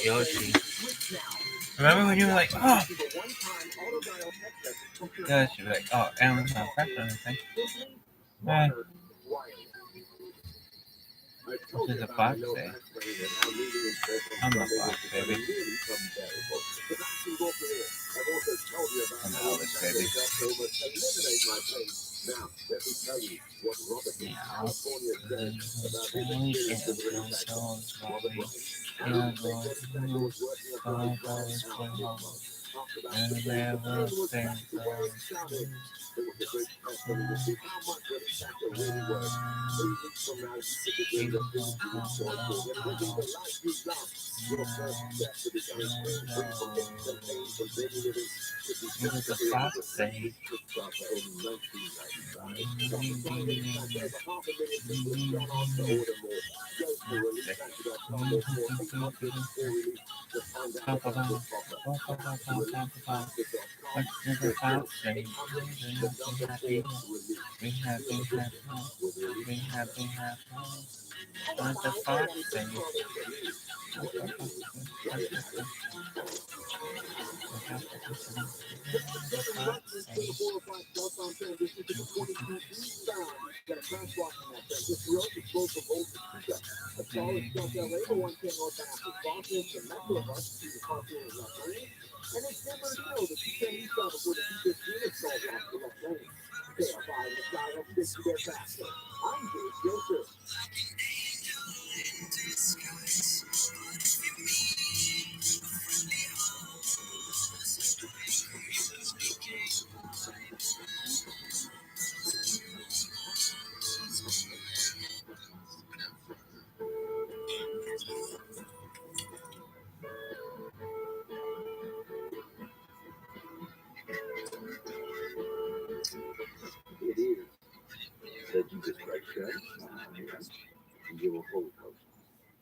Yoshi. Remember when you were like, oh, yeah, she was like, oh, Amazon Fresh or anything. Right. This is a box day. I'm the box, baby. I'm Elvis, baby. Now, let me tell you what Robert did.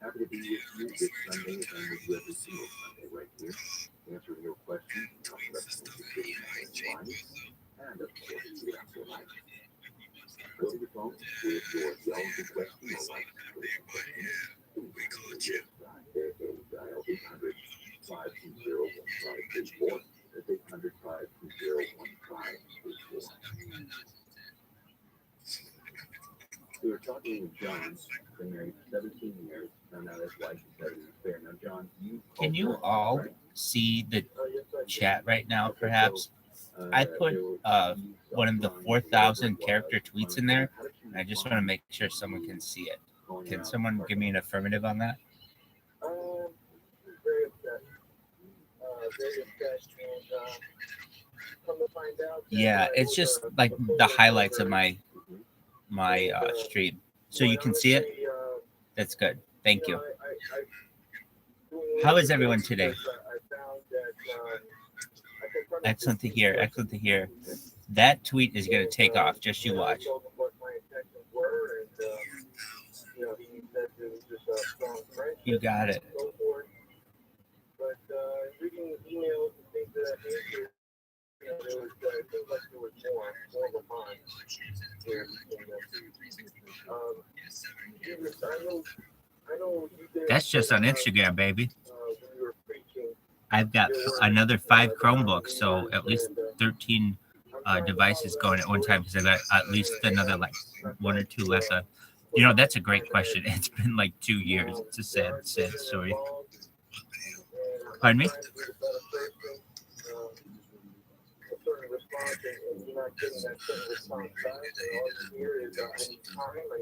Happy to be with you this Sunday, as I'm with you every single Sunday right here, answering your questions, and of course, we answer life. Go to the phone with your relevant question or life question. Dial 800-520-1534. That's 800-520-1534. We were talking with John, been married 17 years. Now his wife is 7 years fair. Now, John, can you all see the chat right now, perhaps? I put one of the 4,000 character tweets in there. I just want to make sure someone can see it. Can someone give me an affirmative on that? Yeah, it's just like the highlights of my stream. So you can see it? That's good. Thank you. How is everyone today? Excellent to hear. Excellent to hear. That tweet is going to take off. Just you watch. You got it. That's just on Instagram, baby. I've got another 5 Chromebooks, so at least 13 devices going at one time because I got at least another like 1 or 2 left. That's a great question. It's been like 2 years. It's a sad story. Pardon me?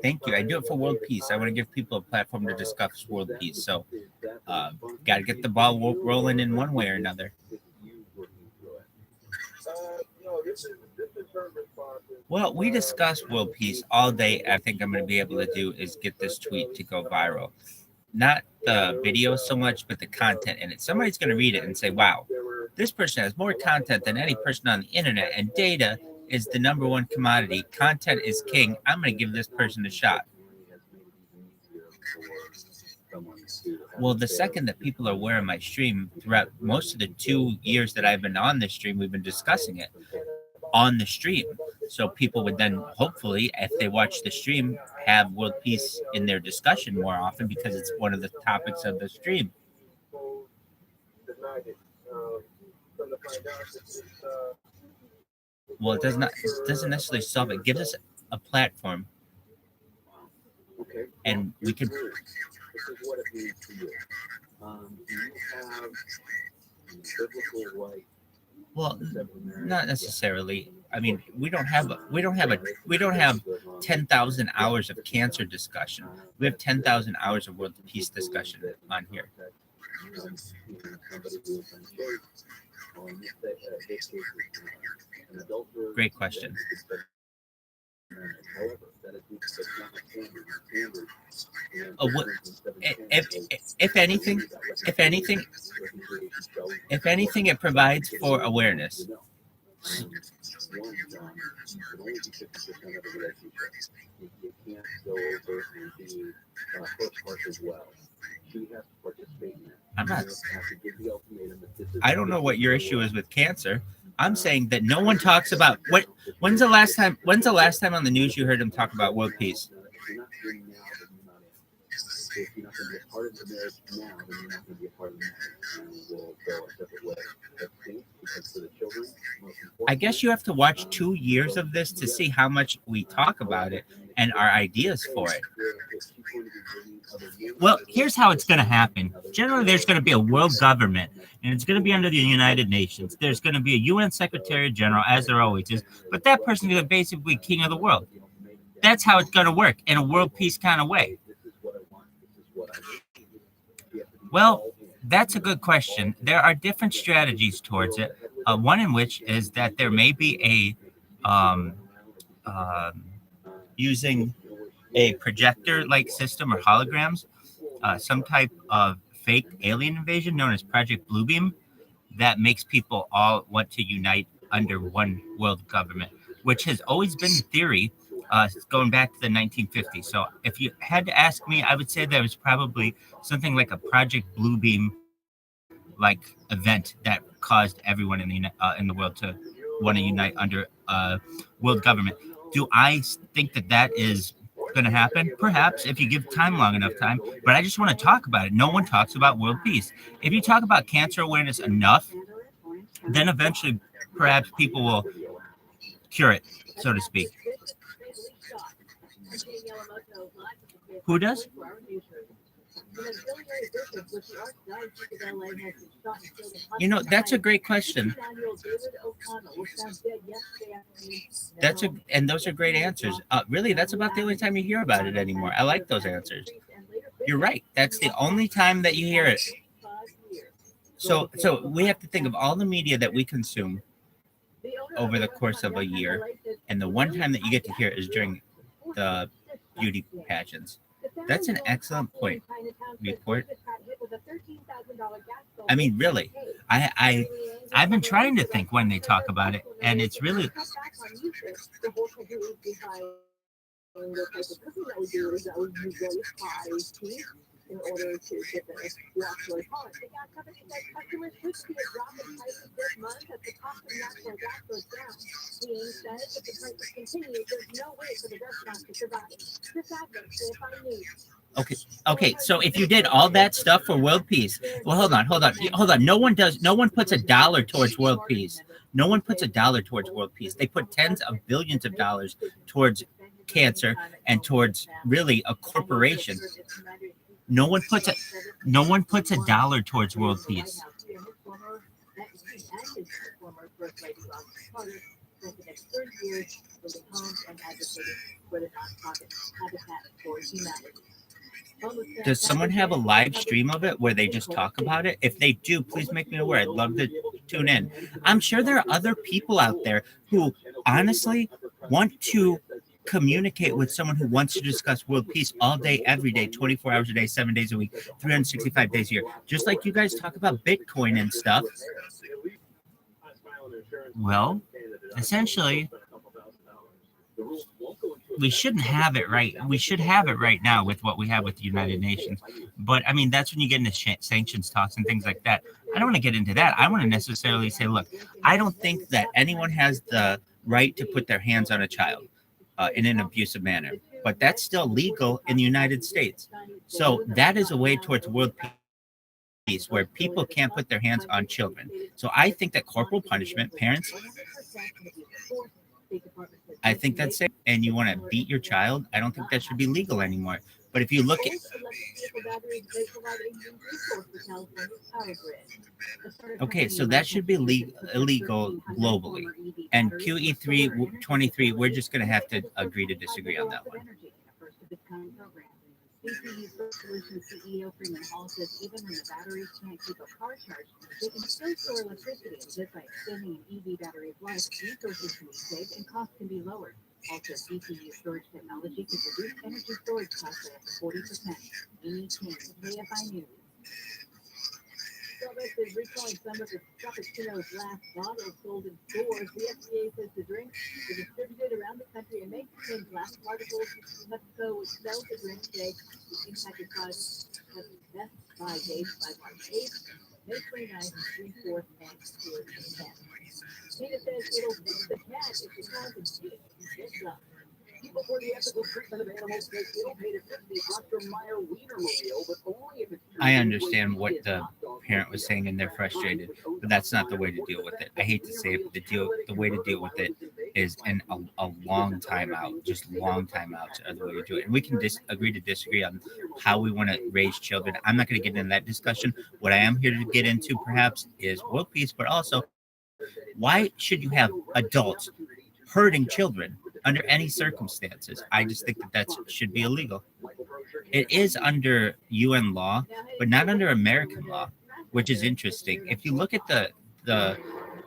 Thank you. I do it for world peace. I want to give people a platform to discuss world peace. So, got to get the ball rolling in one way or another. Well, we discuss world peace all day. I think I'm going to be able to do is get this tweet to go viral. Not the video so much, but the content in it. Somebody's going to read it and say, wow, this person has more content than any person on the internet, and data is the number one commodity. Content is king. I'm going to give this person a shot. Well, the second that people are aware of my stream, throughout most of the 2 years that I've been on this stream, we've been discussing it. on the stream. So people would then hopefully, if they watch the stream, have world peace in their discussion more often because it's one of the topics of the stream. Well, it doesn't necessarily solve it. It gives us a platform, and we can. This is what it means to you. Do you have biblical right? Well, not necessarily. I mean, we don't have 10,000 hours of cancer discussion. We have 10,000 hours of world peace discussion on here. Great question. If anything, it provides for awareness. I don't know what your issue is with cancer. I'm saying that no one talks about what. When's the last time on the news you heard him talk about world peace? If you're not going to be a part of the marriage now, then you're not going to be a part of the marriage, and we'll go a separate way. Because for the children, I guess you have to watch 2 years of this to see how much we talk about it and our ideas for it. Well, here's how it's going to happen. Generally, there's going to be a world government, and it's going to be under the United Nations. There's going to be a UN Secretary General, as there always is, but that person is basically king of the world. That's how it's going to work in a world peace kind of way. Well, that's a good question. There are different strategies towards it. One in which is that there may be a using a projector-like system or holograms, some type of fake alien invasion known as Project Bluebeam that makes people all want to unite under one world government, which has always been the theory going back to the 1950s. So if you had to ask me, I would say there was probably something like a Project Bluebeam like event that caused everyone in the world to want to unite under world government. Do I think that is going to happen? Perhaps, if you give time long enough time. But I just want to talk about it. No one talks about world peace. If you talk about cancer awareness enough, then eventually perhaps people will cure it, so to speak. Who does? You know, that's a great question. And those are great answers. Really, that's about the only time you hear about it anymore. I like those answers. You're right. That's the only time that you hear it. So we have to think of all the media that we consume over the course of a year, and the one time that you get to hear it is during the beauty pageants. That's an excellent point, Report. I mean, really, I've been trying to think when they talk about it, and it's really. In order to get the actually polish. They got customers should see a drop in prices this month as the cost of natural gas goes down. Being said, if the prices continue, there's no way for the restaurants to survive. This happens if I knew. Okay. So if you did all that stuff for world peace, well, hold on. No one puts $1 towards world peace. No one puts $1 towards world peace. They put tens of billions of dollars towards cancer and towards really a corporation. No one puts $1 towards world peace. Does someone have a live stream of it where they just talk about it? If they do, please make me aware. I'd love to tune in. I'm sure there are other people out there who honestly want to communicate with someone who wants to discuss world peace all day, every day, 24 hours a day, 7 days a week, 365 days a year. Just like you guys talk about Bitcoin and stuff. Well, essentially, we shouldn't have it right. We should have it right now with what we have with the United Nations. But, I mean, that's when you get into sanctions talks and things like that. I don't want to get into that. I want to necessarily say, look, I don't think that anyone has the right to put their hands on a child in an abusive manner. But that's still legal in the United States. So that is a way towards world peace where people can't put their hands on children. So I think that corporal punishment, parents, I think that's safe. And you want to beat your child, I don't think that should be legal anymore. But if you look at okay, so that should be illegal globally. And QE323, we're just going to have to agree to disagree on that one. BPU's Solution CEO Freeman Hall says even when the batteries can't keep a car charged, they can still store electricity. And just by extending an EV battery's life, resources can be saved and costs can be lowered. Also, BPU storage technology can reduce energy storage costs by up to 40%. Amy King, KFI News. Starbucks is recalling some of the Frappuccino's last bottles sold in stores. The FDA says the drink is distributed around the country and may contain glass particles. Mexico would sell the drink today. The impacted products have best buy date by March 8th, May 29th, June 4th, and June 10th. Tina says it'll fix the cat if the cat is sick. It's up. People for the ethical treatment of animals say it'll pay to fix the Oscar Mayer Wienermobile, but only if it's. I understand what the parent was saying and they're frustrated, but that's not the way to deal with it. I hate to say it, but the way to deal with it is a long time out, just long time out are the way to do it. And we can agree to disagree on how we want to raise children. I'm not going to get into that discussion. What I am here to get into perhaps is world peace, but also why should you have adults hurting children under any circumstances? I just think that should be illegal. It is under UN law, but not under American law, which is interesting. If you look at the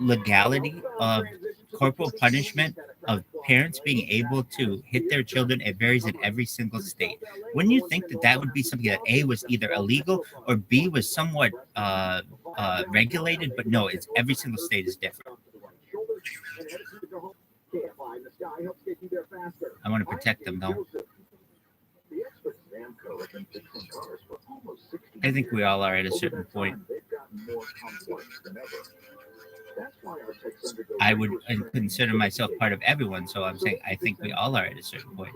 legality of corporal punishment of parents being able to hit their children, it varies in every single state. Wouldn't you think that that would be something that A, was either illegal or B, was somewhat regulated? But no, it's every single state is different. I want to protect them, though. I think we all are at a certain point. I would consider myself part of everyone, so I'm saying I think we all are at a certain point.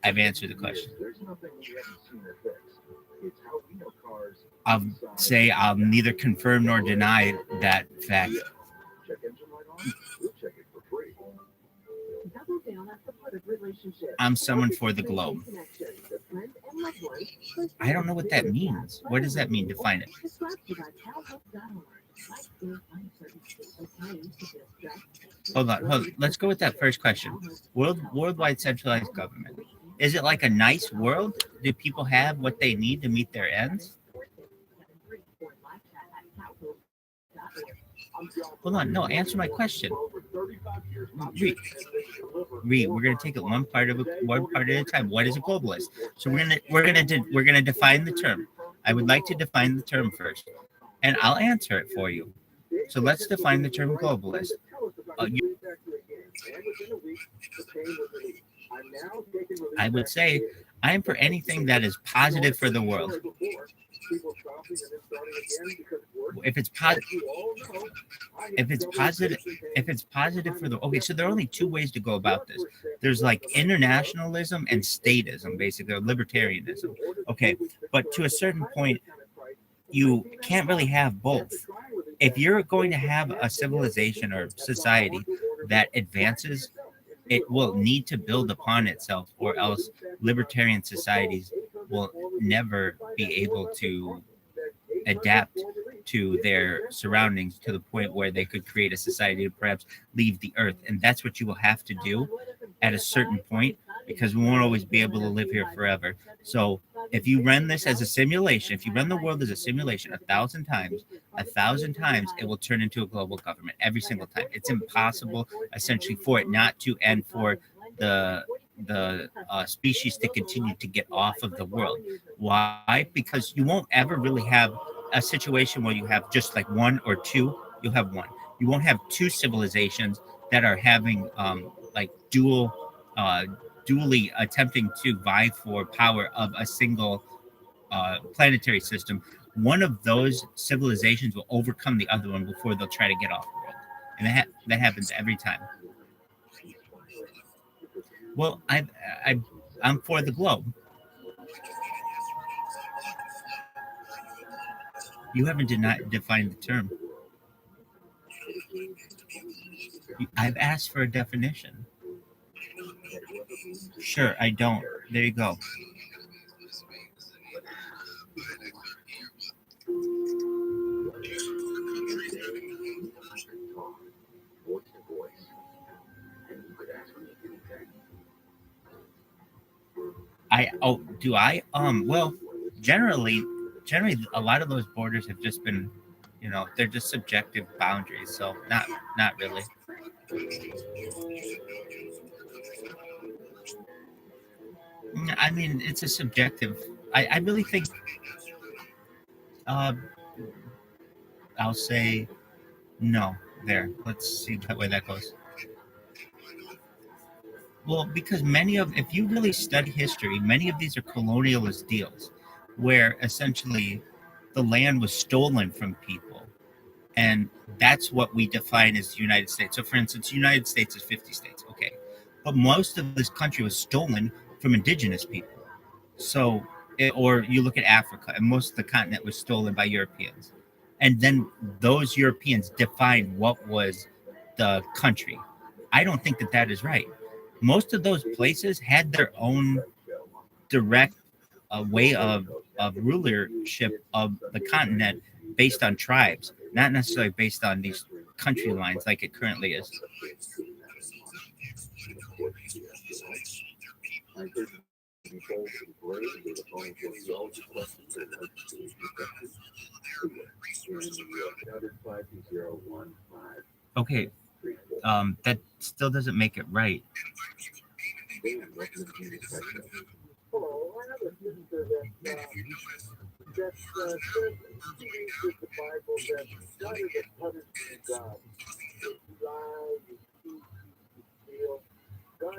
I've answered the question. I'll say I'll neither confirm nor deny that fact. I'm someone for the globe. I don't know what that means. What does that mean? Define it. Hold on. Let's go with that first question. Worldwide centralized government. Is it like a nice world? Do people have what they need to meet their ends? Hold on. No, answer my question. Read. We're gonna take it one part at a time. What is a globalist? So we're gonna define the term. I would like to define the term first, and I'll answer it for you. So let's define the term globalist. I would say I am for anything that is positive for the world. If it's positive for the so there are only two ways to go about this. There's like internationalism and statism, basically, or libertarianism. Okay, but to a certain point, you can't really have both. If you're going to have a civilization or society that advances, it will need to build upon itself, or else libertarian societies will never be able to adapt to their surroundings to the point where they could create a society to perhaps leave the earth. And that's what you will have to do at a certain point, because we won't always be able to live here forever. So if you run this as a simulation, if you run the world as a simulation 1,000 times, it will turn into a global government every single time. It's impossible, essentially, for it not to, and for the species to continue to get off of the world. Why? Because you won't ever really have a situation where you have just like one or two. You'll have one. You won't have two civilizations that are having like dually attempting to vie for power of a single planetary system. one of those civilizations will overcome the other one before they'll try to get off world, and that happens every time. Well, I'm for the globe. You haven't defined the term. I've asked for a definition. Sure, I don't. There you go. Well, generally a lot of those borders have just been, they're just subjective boundaries, so not really. I mean, it's a subjective. I really think I'll say no there. Let's see where that goes. Well, because if you really study history, many of these are colonialist deals where essentially the land was stolen from people. And that's what we define as the United States. So, for instance, the United States is 50 states. Okay. But most of this country was stolen from indigenous people. So, or you look at Africa, and most of the continent was stolen by Europeans. And then those Europeans defined what was the country. I don't think that is right. Most of those places had their own direct way of rulership of the continent based on tribes, not necessarily based on these country lines like it currently is. Okay, that still doesn't make it right. Hello, I have a visitor that says he uses the Bible that God is a punishing God.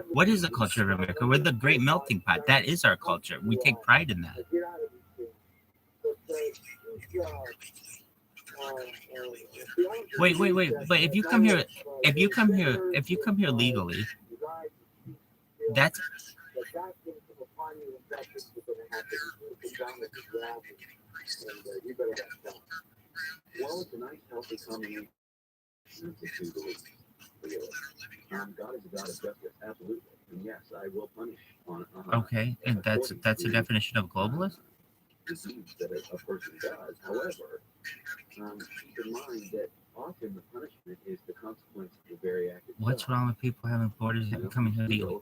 What is the culture of America? We're the great melting pot. That is our culture. We take pride in that. Wait. But if you come here legally, that's well, it's a nice healthy combination. God is a God of justice, absolutely. And yes, I will punish on okay, and that's a definition of globalist? Disease that a person does. However, keep in mind that often the punishment is the consequence of the very act. What's wrong with people having borders and coming here legally?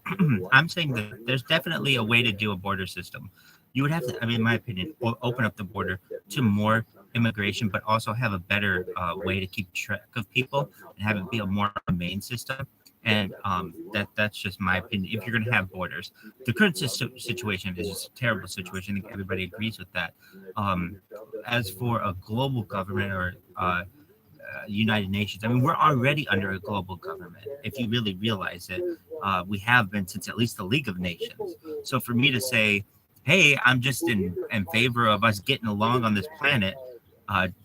I'm saying that there's definitely a way to do a border system. You would have to, I mean, in my opinion, open up the border to more immigration, but also have a better way to keep track of people and have it be a more humane system. And that's just my opinion. If you're going to have borders, the current situation is just a terrible situation. I think everybody agrees with that. As for a global government or United Nations, I mean, we're already under a global government. If you really realize it, we have been since at least the League of Nations. So for me to say, hey, I'm just in favor of us getting along on this planet,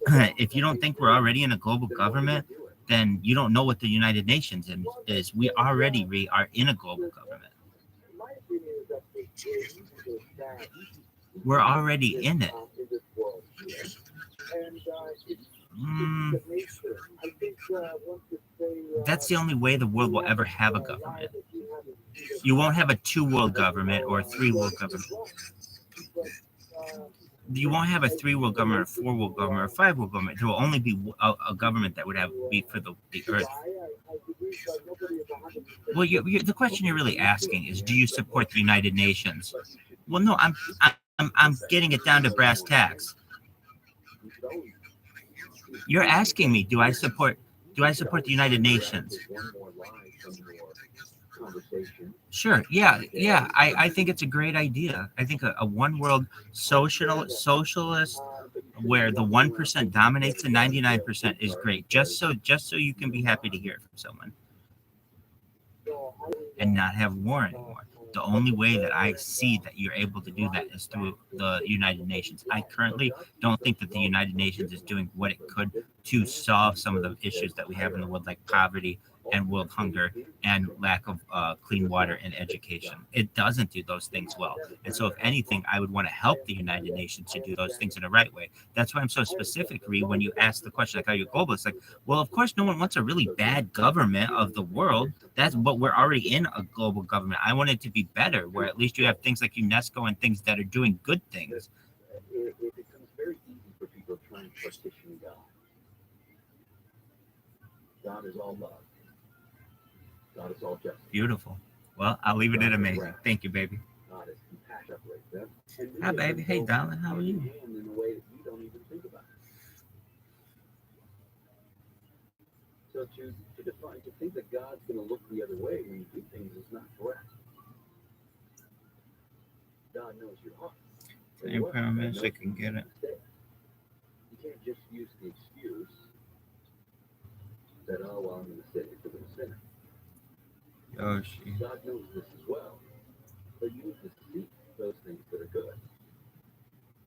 if you don't think we're already in a global government, then you don't know what the United Nations is. We already are in a global government. We're already in it. That's the only way the world will ever have a government. You won't have a 2-world government or a 3-world government. You won't have a 3-world government, a 4-world government, or a 5-world government. There will only be a government that would be for the earth. Well, the question you're really asking is, do you support the United Nations? Well, no, I'm getting it down to brass tacks. You're asking me, do I support the United Nations? Sure. Yeah. I think it's a great idea. I think a one world socialist where the 1% dominates the 99% is great. Just so you can be happy to hear from someone and not have war anymore. The only way that I see that you're able to do that is through the United Nations. I currently don't think that the United Nations is doing what it could to solve some of the issues that we have in the world, like poverty and world hunger and lack of clean water and education. It doesn't do those things well. And so if anything, I would want to help the United Nations to do those things in the right way. That's why I'm so specific, Ree, when you ask the question, like, are you globalist? Like, well, of course, no one wants a really bad government of the world. But we're already in a global government. I want it to be better, where at least you have things like UNESCO and things that are doing good things. It becomes very easy for people to try and partition God. God is all love. God is all justice. Beautiful. Well, I'll leave it at amazing. Thank you, baby. God is compassionate. Hi, baby. Hey, darling. How are you? In a way that you don't even think about. So to define, to think that God's going to look the other way when you do things is not correct. God knows your heart. Your pyramids, I can get it. You can't just use the excuse that, oh, well, I'm going to sin because I'm a sinner. Yoshi. God knows this as well. But you need to seek those things that are good.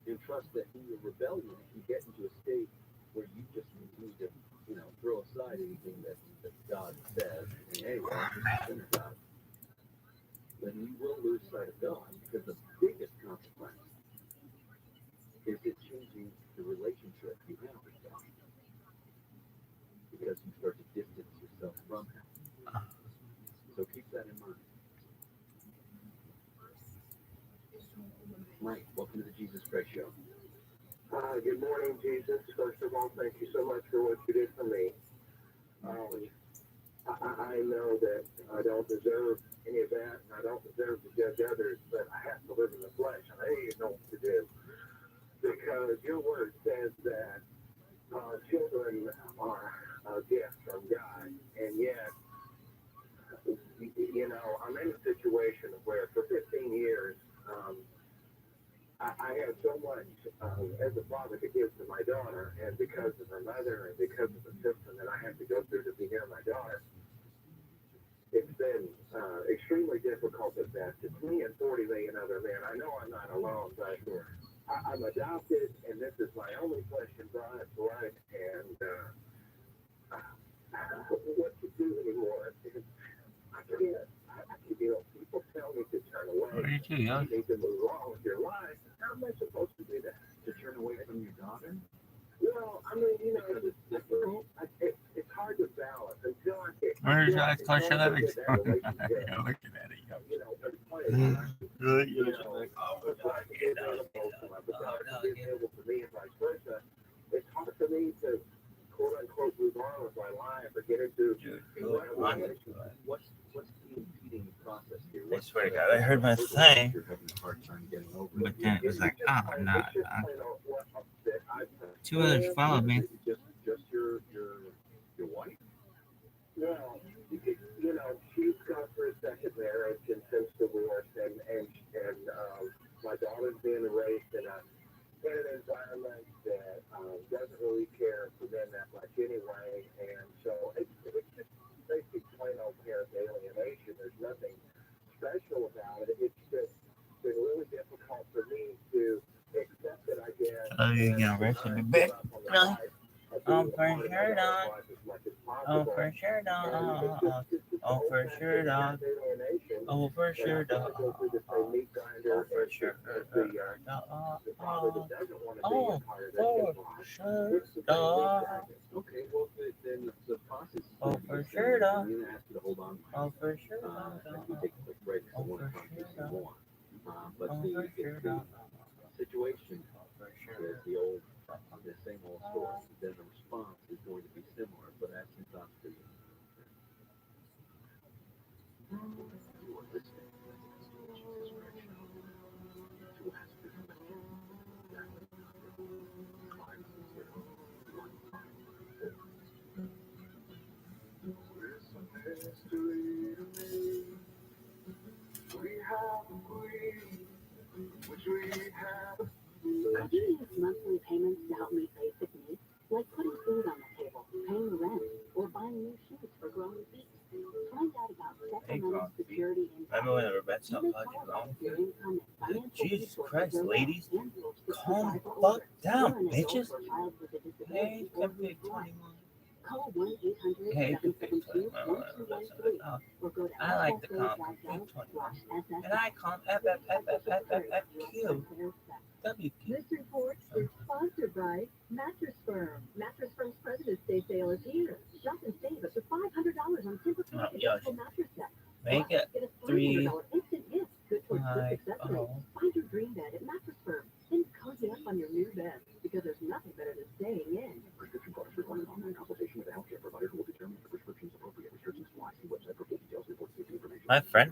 And trust that in your rebellion, if you get into a state where you just need to, throw aside anything that God says, and hey, well, I'm a sinner, God, then you will lose sight of God, because the biggest consequence is it changing the relationship you have with God, because you start to distance yourself from Him. So keep that in mind. Mike, welcome to the Jesus Christ Show. Good morning, Jesus. First of all, thank you so much for what you did for me. I know that I don't deserve any of that, and I don't deserve to judge others, but I have to live in the flesh, and I need to know what to do. Because your word says that children are a gift from God, and yet, I'm in a situation where for 15 years, I have so much as a father to give to my daughter, and because of her mother and because of the system that I have to go through to be near my daughter, it's been extremely difficult at best. It's me and 40 million other men. I know I'm not alone, but I'm adopted, and this is my only flesh and blood, and what to do anymore? I can't. People tell me to turn away. What do you do, You need to move on with your life. How am I supposed to do that? To turn away from your daughter? Well, I mean, it's hard to balance until I get. Where's that question? Looking at it. It's hard for me to quote unquote move on with my life or get into What's the impeding process here? I swear to God, I heard my thing, but then it was like, oh, no. Two others followed me. Just your wife? Well, she's gone for a second marriage and since divorce, and my daughter's being raised in an environment that doesn't really care for men that much anyway, and so it's just basically plain old parent alienation. There's nothing special about it. It's just been really difficult for me to accept it, I guess. Oh, you're going to rest in the bed? No. Oh, for sure, dog. Oh, for sure, dog. Oh, for sure, dog. Oh, for sure, dog. Oh, for sure, dog. Oh, for sure, dog. Okay, well, then the process is Oh, for sure, dog. I'm going to ask you to hold on. Oh, for sure, dog. As we take a quick break, I want to talk to you some more. But the situation is the same old story. Then the response is going to be similar, but that's not for you. You are listening to Jesus Christ Show. To ask for perspective. There's some history to me. We have a queen, which we have. Could you use monthly payments to help meet basic needs, like putting food on the table, paying rent, or buying new shoes for growing feet? Find out about supplemental security income Remember when Rebecca called you wrong? Jesus Christ, ladies. Calm the fuck down, bitches. Hey, you can pay 21. Call 1-800-772-1223 Hey, you can pay 21. or go to I like the comp. Pay 21. And I comp FFFFFFQ. This report is sponsored by Mattress Firm. Mattress Firm's President's Day sale is here. Shop and save up to $500 on Tempur-Pedic adjustable mattress sets. Make it Get a three. $300 instant gift. Good towards sleep accessories. Oh. Find your dream bed at Mattress Firm. Then cozy up on your new bed because there's nothing better than staying in. Prescription products require an online consultation with a healthcare provider who will determine if the prescription is appropriate. Restrictions apply. See website for full details. Report safety information. My friend.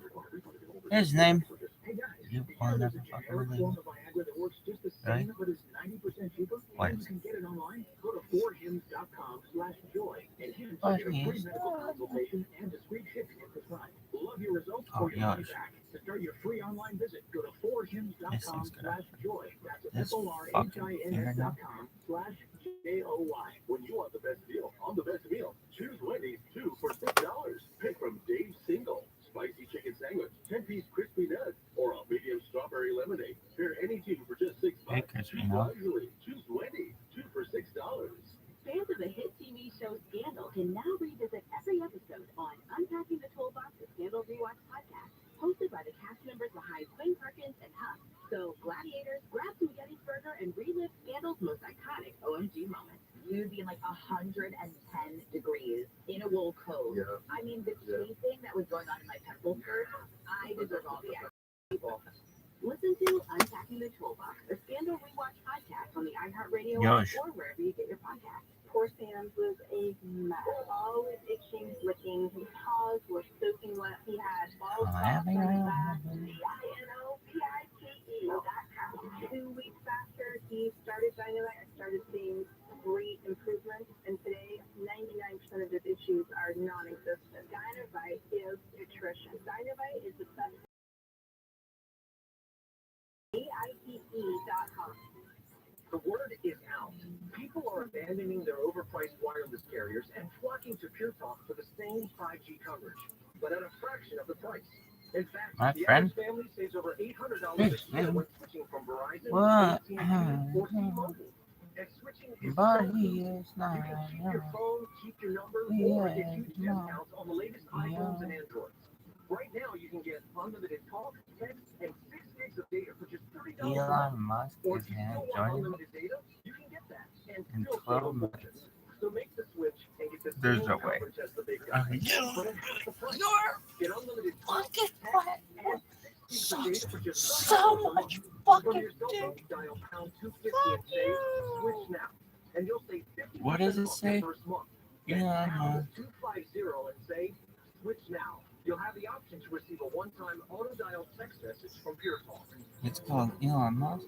His name. Hey guys, You will never fucking believe form of Viagra that works just the Right? same, but is 90% cheaper. What? And you can get it online. Go to forhims.com/joy. And Hims What get a free is? medical consultation and discreet shipping if prescribed. Love your results Oh, or your money gosh. back. To start your free online visit, go to forhims.com/joy. That's This forhims.com/joy. When you want the best deal on the best meal, choose Wendy's 2 for $6. Pick from Dave's Single, spicy chicken sandwich, 10-piece crispy nuts, or a medium strawberry lemonade. Pair any two for just $6. Hey, crispy Choose nuts. wisely. Choose Wendy's 2 for $6. Fans of the hit TV show Scandal can now revisit every episode on Unpacking the Toolbox, the Scandal Rewatch podcast, hosted by the cast members behind Quinn Perkins and Huck. So, gladiators, grab some Gettysburger and relive Scandal's most iconic OMG moments. You'd be in like 110 degrees in a wool coat. Yeah. I mean, the chafing that was going on in my pencil skirt, I deserve all the extra people. Listen to Unpacking the Toolbox, the Scandal Rewatch podcast on the iHeartRadio app Yosh. or wherever you get your podcasts. Poor Sam was a mess. Always itching, licking. His paws were soaking wet. He had bald spots on his back. Pipe.com. 2 weeks after he started Dynamite, I started seeing great improvements, and today 99% of his issues are non-existent. Dynamite is nutrition. Dynamite is the best. AITE.com. The word is out. People are abandoning their overpriced wireless carriers and flocking to Pure Talk for the same 5G coverage, but at a fraction of the price. In fact, My the friend. average family saves over $800 a year when switching from Verizon, What? AT&T, or T-Mobile. And switching is But so he easy. is You not. can keep your phone, keep your number, He or get is huge not. discounts on the latest iPhones and Androids. Right now, you can get unlimited talk, text, and 6 gigs of data for just $30 a month. Elon Musk Or is if you now still want joining unlimited data, you can get that. And in still 12 save minutes. budgets. So make the switch and get the There's same no way. coverage as the big guys. Yeah. But at half the price. Get unlimited talk, Fucking text, what? and 6 gigs of data for just So $30 a much month. From fucking your cell phone, dick. dial pound 250 and say, switch now. And you'll save 50% What does it off say? your first month. Get Yeah, pound 250 and say, switch now. You'll have the option to receive a one-time auto-dial text message from Pure Talk. It's called Elon Musk.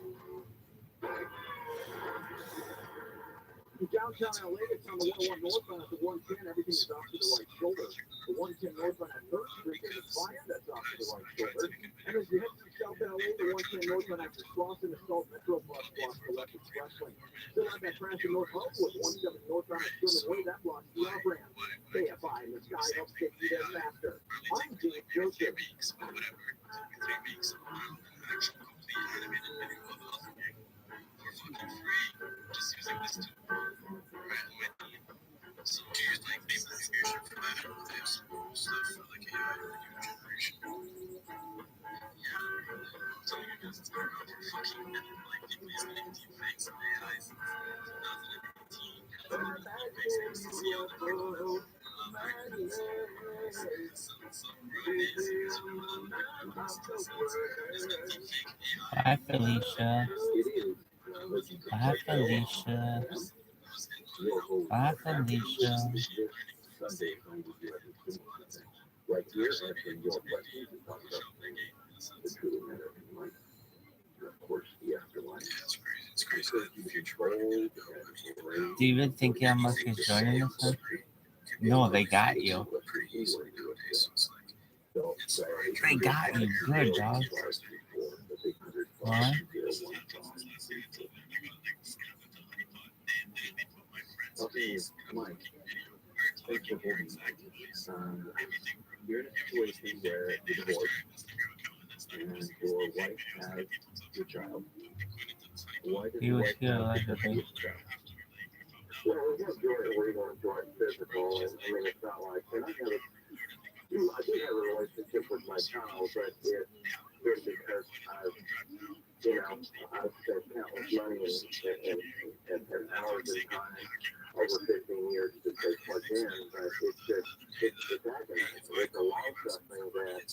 In downtown LA, it's on the 101 northbound at the 110. Everything is off to the right shoulder. The 110 northbound at 3rd Street is fire. That's off to the right shoulder. And as you head to South LA, the 110 northbound after Slauson, the Salt Metro Bus blocks the left express lane. Still have that crash in North Hollywood, 17 northbound at Truman Way. That blocks the off-ramp. KFI in the sky helps get you there faster. I'm Dave Joseph. Bye, Felicia. Bye, Felicia. Bye, Felicia. Sunday, right here, answering your questions and talking about the TRILLIONAIRE in life. And of course, the afterlife. It's crazy. Do you even think Elon Musk is joining this one? No, they got you. They got you good, dog. What? Okay, Mike. Thanks for holding. You're in a situation where you're divorced. wife has your child? Why does He your was wife here have like to a touch thing. your child? Well, we have joint legal and joint physical, and I mean, it's not like, and I do have a relationship with my child, but it's been because I've spent countless money and hours and time over 15 years to take part in, but it's agonizing. It's a long-suffering that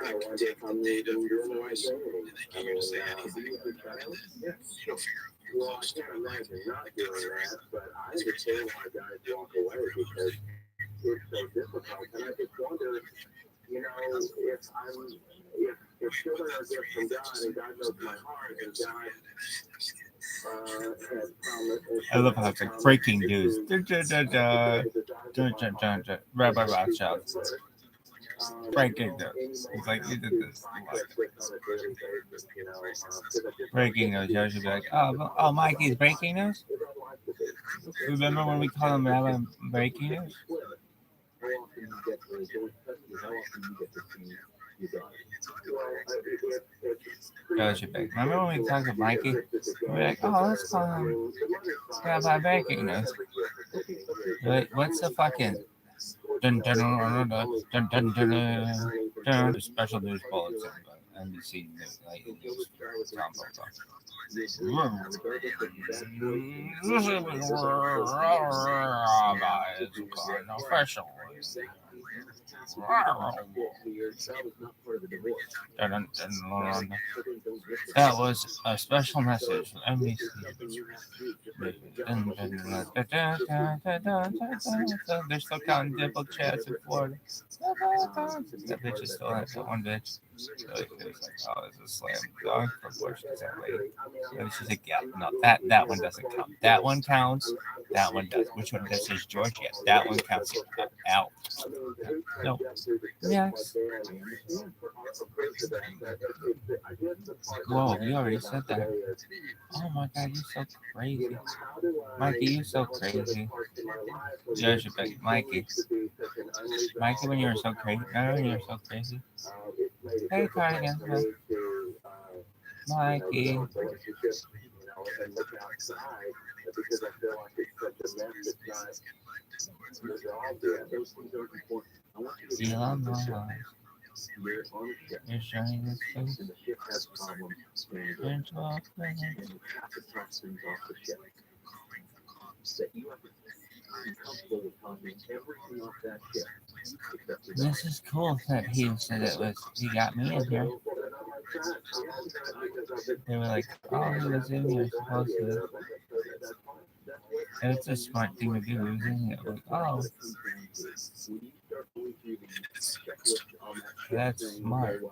I wonder if I'm even doing the right thing. I mean, well, I can't imagine not doing that, but I understand why guys walk away because it's so difficult. And I just wonder, if children are gifts from God and God knows my heart and God has promised. I love how it's like breaking news. Rabbi ROTHSCHILD. Breaking news. It's like we did this. Breaking news. You should be like, oh, Mikey's breaking news. Remember when we call him Rabbi Breaking News? How often you get to go with custody? How often you get to see your daughter? That should be. Remember when we talked to Mikey? We're like, oh, let's call him Rabbi Breaking News. Like, what's the fucking dun dun dun dun dun dun dun special news bulletin? NBC News, like news town profile. Rabbi is official. That was a special message from NBC. They're still counting dipple chats in Florida. That bitch is still at that one bitch. It was like, oh, it's a slam dunk for Bush because that lady. And she's like, yeah, no, that one doesn't count. That one counts. That one does. Which one? This is George. Yes, that one counts. Out. No. Yes. Whoa, you already said that. Oh my God, you're so crazy. Mikey, you're so crazy. Judge it, Mikey. Mikey, when you were so crazy. Remember when you were so crazy? Hey, Cardigan. Mikey. Elon Musk. You're showing this face. And the ship has problems. And talk. And you have to toss things off the ship. That you have to be comfortable with tossing everything off that ship. This is cool that he said it was. He got me in here. They were like, oh, he was in here supposedly. And it's a smart thing to do. He was in here. Like, oh, that's smart.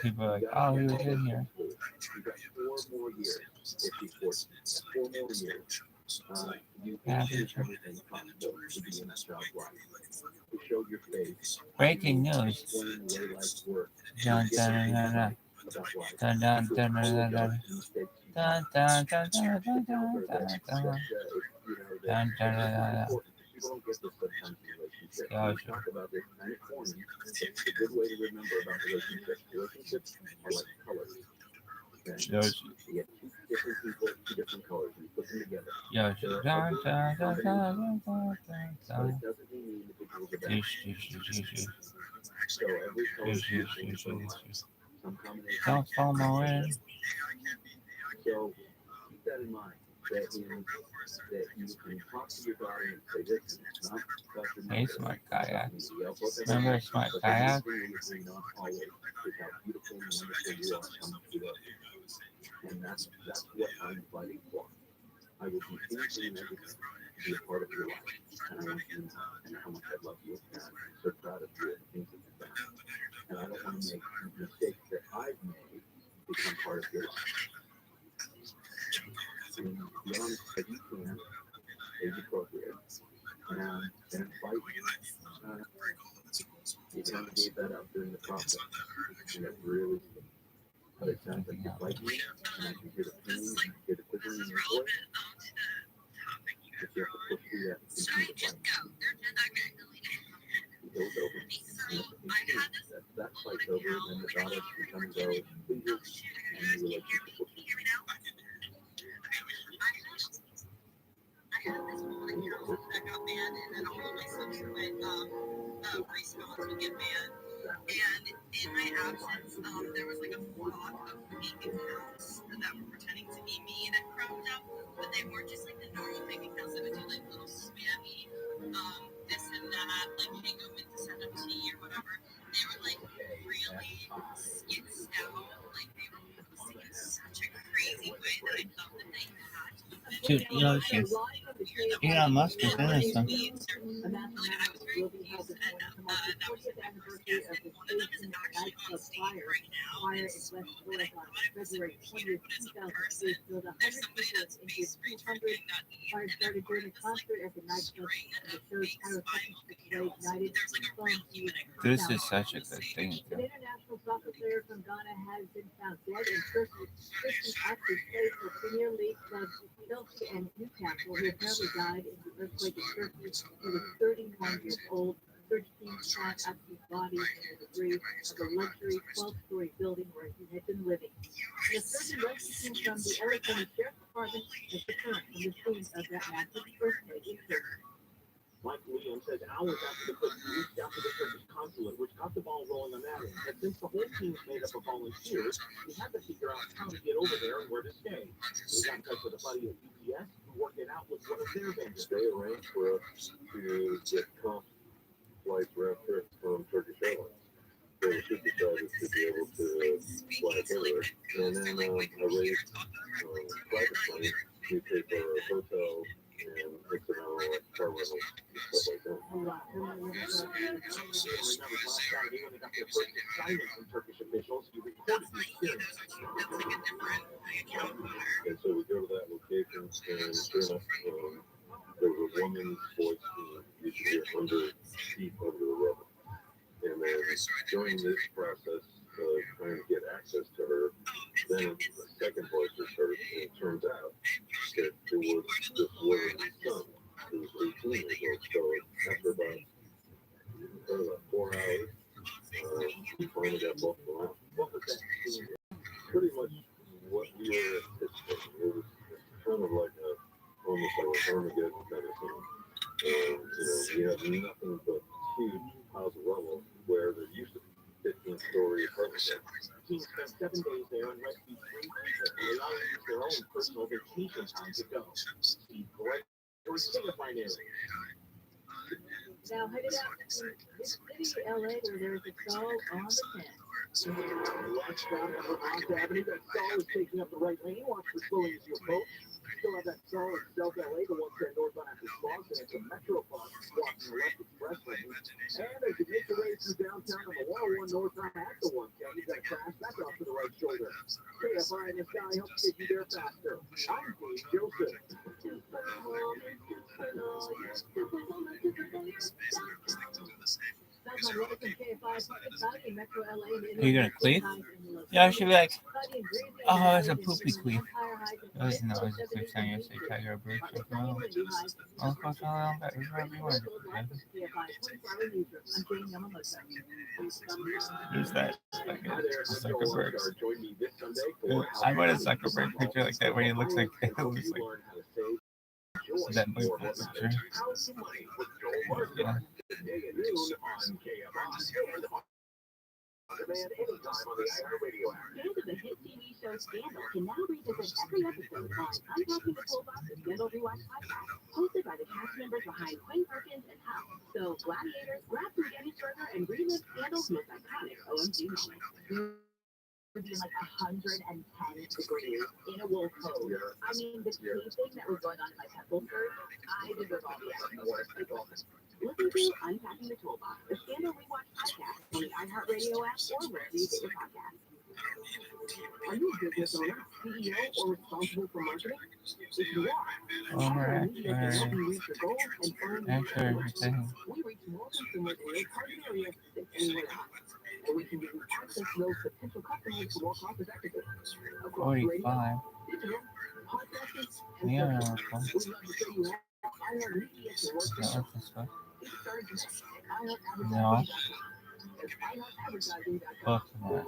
People are like, oh, he was in here. You got 4 more years if you force it. 4 more years. You Yeah. can do everything possible to be in that job's life. To show your face. Breaking news. Explain the way life works. Dun dun dun dun dun dun dun dun dun dun dun dun dun dun dun dun dun dun dun. People don't get this sometimes in relationships. Yeah, We talk about this in the corner. It's a good way to remember about relationships. Relationships are like colors. Okay? You get 2 different people, 2 different colors, and you put them together. Dun dun dun dun dun dun But dun. it doesn't mean the individuals are bad. So every color is different. Some combination. Don't FOMO in. So keep that in mind. That you can talk to your daughter and say, this is not special. Hey, smart kayak. Remember smart kayak? And that's what I'm fighting for. I will do anything and everything to be a part of your life. And I want you to know how much I love you. And I'm so proud of you and the things that you've done. And I don't want to make mistakes that I've made become part of your life. And be honest as you can, as appropriate. And fight. You kind of gave that up during the process. And it really, but it sounds like you fight me, and I can hear the pain, and I can hear the quivering in your voice. But you have to push through that and continue to fight. It goes over. And that's the thing. that fight's over, and then the daughter becomes our biggest and the relationship will be. I had this one account that got banned, and then all of my subsequent respawns would get banned. And in my absence, there was like a flock of fake accounts that were pretending to be me that cropped up, but they weren't just like the normal fake accounts that would do like little spammy, this and that, like hey, go in to send them to you or whatever. They were like really skitsed out, like they were posting in such a crazy way that I felt that they had to. Dude, you know, Elon Musk is in this one. Like, I was very confused, and that was in my first guess, and one of them is actually on stage right now and spoke, and I thought it was a computer, but as a person, there's somebody that's face retweeting that fire started during a concert at the string of face file accounts. There's like a real human occurrence. This is such a good thing. An international soccer player from Ghana has been found dead in Christian active play for Premier League clubs Selfie and Newcastle, who apparently died in the earthquake in Turkey. He was 31 years old. 13 shot up his body in the debris of a luxury 12-story building where he had been living. The surgeon rescue team from the LA County Sheriff's Department has returned from the scene of that massive earthquake in Turkey. Mike Liam says hours after the quake, he reached out to the Turkish consulate, which got the ball rolling on that end. And since the whole team is made up of volunteers, we had to figure out how to get over there and where to stay. We got in touch with a buddy at UPS who worked it out with one of their vendors. They arranged for us to get comp flights round trip from Turkish Airlines. So the ship decided to be able to fly there. And then I raised private money to pay for a hotel and incidental car rentals and stuff like that. Remember last Saturday when they got their first assignment from Turkish officials, he recorded the experience. And so we go to that location, and sure enough, there was a woman's voice you could hear deep under the rubber. And then during this process of trying to get access to her, then the second voice was heard, and it turns out that it was this woman's son, who was 18 years old. So after about 4 hours, we finally got both of them out. What was that scene? Pretty much what we were anticipating. It was kind of like almost like an Armageddon kind of thing. And, we had nothing but huge piles of rubble where there used to be 15-story apartments. The team spent 7 days there and rescued 3 people. They all used their own personal vacation time to go. Steve Gray or signifying it. Now headed out to this city, LA, where there's a stall on the 10. Watch down on Vermont Avenue. That stall is taking up the right lane. Watch for slowing as you approach. Still have that stall in South LA, the one set northbound after Boston. It's a Metro bus walking the left express lane. And as you make your way through downtown on the 101 northbound at the 110, you've got to crash back off to the right shoulder. KFI in the sky helps get you there faster. I'm Dave Joseph. You're gonna clean? Yeah, I should be like, oh, it's a poopy queen. No, it's just like saying yesterday, Tiger Bird. No, I'll go tell them that it's Rabbi. Who's that? Zuckerberg. I want a Zuckerberg picture like that where he looks like it looks like that movie picture. Yeah. Fans of the hit TV show Scandal can now revisit every episode on Unpacking the Toolbox, the Scandal Rewatch podcast, hosted by the cast members behind Quinn Perkins and Huff. So, gladiators, grab some Gettysburger and relive Scandal's most iconic OMG moment. Would be like 110 degrees in a wool coat. I mean, the key thing that was going on in my pencil skirt, I deserve all the extra. Listen to Unpacking the Toolbox, the Scandal Rewatch podcast on the iHeartRadio app or wherever you get your podcasts. Are you a business owner, CEO, or responsible for marketing? If you are, Alright, we can help you reach your goals and find after everything. We reach more consumers in your target area than anywhere else. And we can give you access to those potential customers to more cost effectively. Across radio, 45. digital, podcasting, and Yeah, social. We'd love to show you how iHeartMedia can work that together. was this one. Get started today at iHeartAdvertising.com. No. at finaleadvertising.com. Oh, come on.